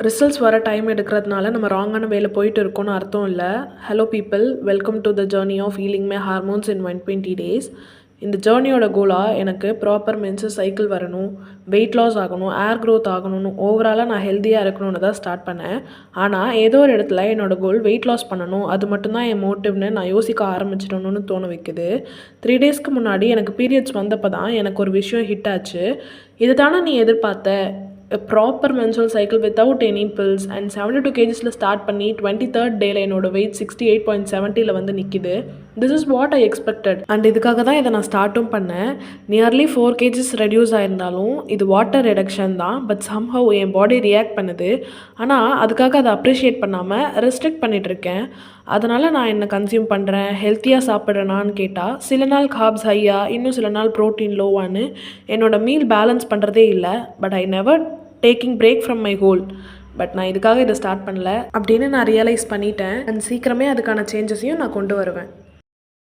Results வர time எடுக்கிறதுனால நம்ம ராங்கான வேல போயிட்டு இருக்கோம்னு அர்த்தம் இல்ல. Hello people, welcome to the journey of healing my hormones in 120 days. இந்த ஜேர்னியோட கோலாக எனக்கு ப்ராப்பர் மென்சஸ் சைக்கிள் வரணும், வெயிட் லாஸ் ஆகணும், ஏர் க்ரோத் ஆகணும்னு ஓவராலாக நான் ஹெல்த்தியாக இருக்கணும்னு தான் ஸ்டார்ட் பண்ணேன். ஆனால் ஏதோ ஒரு இடத்துல என்னோடய கோல் வெயிட் லாஸ் பண்ணணும், அது மட்டும்தான் என் மோட்டிவ்னு நான் யோசிக்க ஆரம்பிச்சிடணும்னு தோண வைக்குது. 3 டேஸ்க்கு முன்னாடி எனக்கு பீரியட்ஸ் வந்தப்போ தான் எனக்கு ஒரு விஷயம் ஹிட் ஆச்சு. இது தானே நீ எதிர்பார்த்த, a proper menstrual cycle without any pills and 72 kgsல start பண்ணி 23rd டேல என்னோட வெயிட் 68.70ல வந்து நிற்கிது. This is what I expected and இதுக்காக தான் இதை நான் ஸ்டார்ட்டும் பண்ணேன். நியர்லி 4 kgs ரெடியூஸ் ஆயிருந்தாலும் இது வாட்டர் ரிடக்ஷன் தான், but somehow N body react பண்ணுது. ஆனால் அதுக்காக அதை அப்ரிஷியேட் பண்ணாமல் ரெஸ்ட்ரிக்ட் பண்ணிகிட்ருக்கேன். அதனால் நான் என்ன கன்சியூம் பண்ணுறேன், ஹெல்த்தியாக சாப்பிட்றேனான்னு கேட்டால் சில நாள் கார்ப்ஸ் ஹையாக, இன்னும் சில நாள் ப்ரோட்டீன் லோவான்னு என்னோடய மீல் பேலன்ஸ் பண்ணுறதே இல்லை. But I never taking break from my goal. But நான் இதுக்காக இதை ஸ்டார்ட் பண்ணல அப்படின்னு நான் ரியலைஸ் பண்ணிட்டேன். அண்ட் சீக்கிரமே அதுக்கான சேஞ்சஸையும் நான் கொண்டு வருவேன்.